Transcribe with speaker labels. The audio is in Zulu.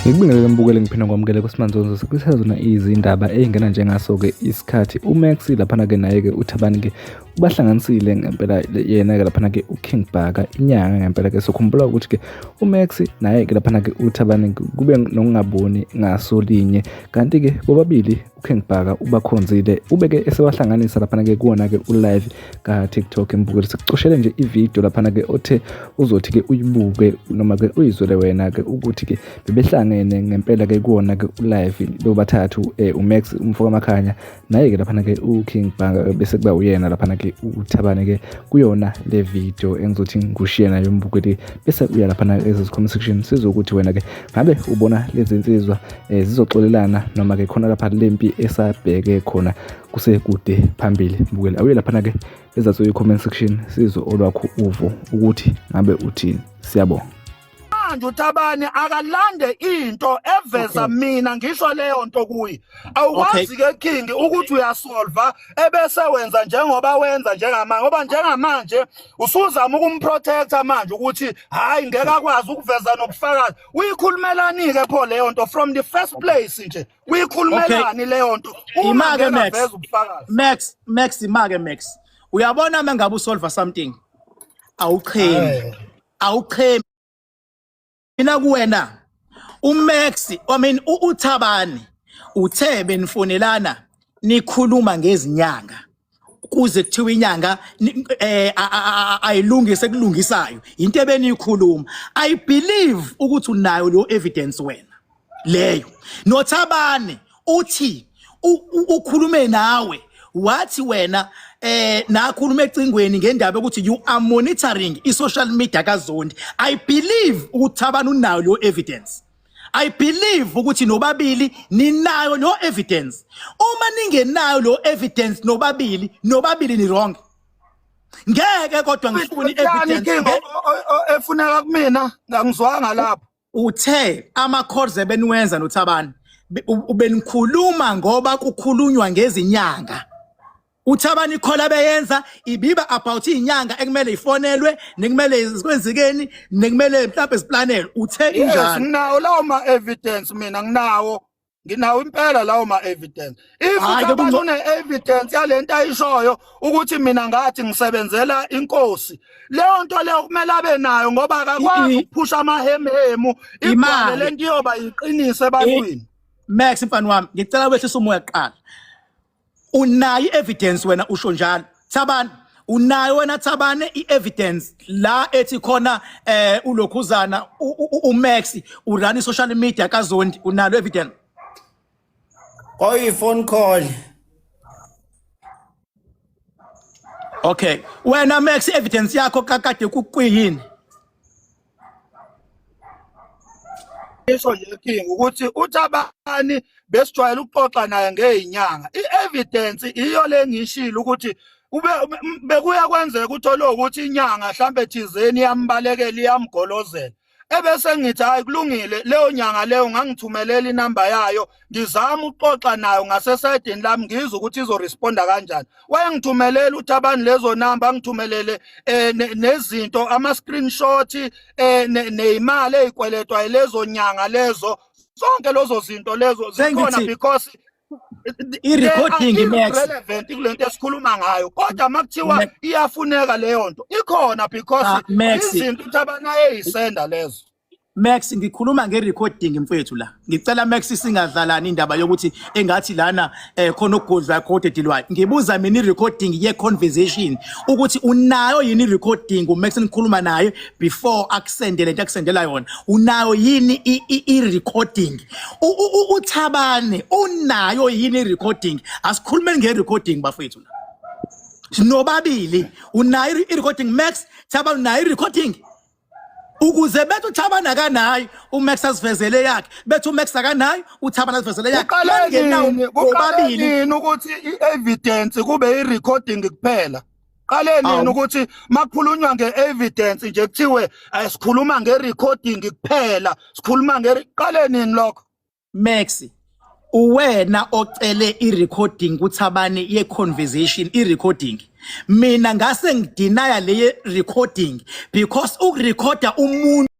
Speaker 1: Ngikubingelele mbukele ngiphina kwamukele kuSimanzonzo siqisa zona izindaba ezingena njengaso ke isikhathi uMax laphana ke naye ke uThabani ke ubahlanganisile ngempela yena ke laphana ke uKing Bhaka inyanga ngempela ke sokhumbula ukuthi ke uMax naye ke laphana ke uThabani kube nokungaboni ngaso linye kanti ke bobabili uKing Bhaka ubakhonzile ubeke esewahlanganisa laphana ke kuona ke ulive ka TikTok embukeli sikucoshele nje ivideo laphana ke othe uzothi ke uyibuke noma ke uyizwele wena ke ukuthi ke bebehlangene ngempela ke kuona ke ulive lo bathathu uMax umfoka makhanya naye ke laphana ke uKing Bhaka bese kuba uyena laphana ke uThabani ke kuyona le video engizothi ngushiye nayo umbukeli bese uya laphana comment section sizokuthi wena ke ngabe ubona lezi insizwa zizoxolelana noma ke khona lapha lempi esabheke khona kusekude phambili mbukeli awuye laphana ke ezathu comment section sizo olwakho uvo ukuthi ngabe uthini siyabonga
Speaker 2: manje uThabani akalande into eveza mina ngisho leyo nto kuyi awukwazi ke King ukuthi uyasolva ebese wenza njengoba wenza njengamanje ngoba njengamanje usuzama ukumprotecta manje ukuthi hayi ngeke akwazi ukuveza nobufakazi uyikhulumelani ke pho leyo nto from the first place nje uyikhulumelani leyo nto uma ke veza ubufakazi
Speaker 3: Max uyabona mangabe usolva something awuchemi mina kuwena uMax uThabani uthe benifonelana nikhuluma ngezinyanga kuze kuthiwa inyanga ayilungise kulungisayo into ebeniyikhuluma I believe ukuthi unayo lo evidence wena leyo noThabani uthi ukhulume nawe wathi wena nakhuluma ecingweni ngendaba ukuthi you are monitoring i-social media kaZondi I believe ukuthi Thabani unayo lo evidence I believe ukuthi nobabili ninayo lo evidence uma ningenayo lo evidence nobabili ni wrong ngeke kodwa ngifuni evidence
Speaker 2: efuneka kumina ngangizwanga lapho
Speaker 3: uthe ama calls ebeniwenza noThabani ubenikhuluma ngoba kukhulunywa ngezinyanga uThabani khola beyenza ibiba about inyanga ekumele ifonelwe nekumele kwenzekeni nekumele mhlawumbe siplanele uthe injani
Speaker 2: nginawo lawo ma evidence mina nginawo impela lawo ma evidence if uThabani une evidence yalento ayishoyo ukuthi mina ngathi ngisebenzela inkosi leyo nto leyo kumele abe nayo ngoba akakwazi ukuphusha amahemhemu ibhale lento yoba iqinise ebantwini
Speaker 3: Max mfana wami ngicela wehlisa umoya kuqala unayo evidence wena usho njalo Thabani unayo wena Thabani i-evidence la ethi khona ulokhuzana uMax urun i-social media kaZondi unalo evidence
Speaker 4: phone call
Speaker 3: okay wena Max evidence yakho kakade kuyini
Speaker 2: isho nje King ukuthi uThabani besijwayela ukuxoxa naye ngezinyanga i-evidence iyo lengishilo ukuthi bekuya kwenzeka utholo ukuthi inyanga mhlambe thizeni iyambalekela iyamgolozela ebese ngithi hayi kulungile leyo nyanga leyo ngangithumelela inamba yayo ngizama ukuxoxa nayo ngasesayidini lami ngizwe ukuthi izoresponda kanjani wayengithumelela uThabani lezo namba ngithumelele nezinto ama screenshot neimali ezikweletwa lezo nyanga lezo zonke lezo zinto lezo zikhona because
Speaker 3: i-recording Max
Speaker 2: relevant kulento esikhuluma ngayo kodwa makuthiwa iyafuneka leyo nto ikhona because izinto uThabani ayisenda lezo
Speaker 3: Max ngikhuluma nge-recording mfethu la ngicela Max singadlalani indaba yokuthi engathi lana khona ukugudla recorded ilwayo ngibuza mina i-recording ye-conversation ukuthi unayo yini i-recording uMax nikhuluma naye before akusendele into akusendela yona unayo yini i-recording uThabani unayo yini i-recording asikhulumeni nge-recording bafethu la nobabili unayo i-recording Max Thabani unayo i-recording ukuze bethu uThabani akanayo uMax asivezele yakhe bethu uMax akanayo uThabani asivezele yakhe
Speaker 2: bobabili ukuthi i-evidence kube i-recording kuphela qaleni ukuthi makukhulunywa nge-evidence nje kuthiwe asikhuluma nge-recording kuphela sikhuluma qaleni lokho
Speaker 3: Max uwena ocele i-recording kuThabani ye-conversation i-recording. Mina ngase ngidinaya le recording because ukurecorda umuntu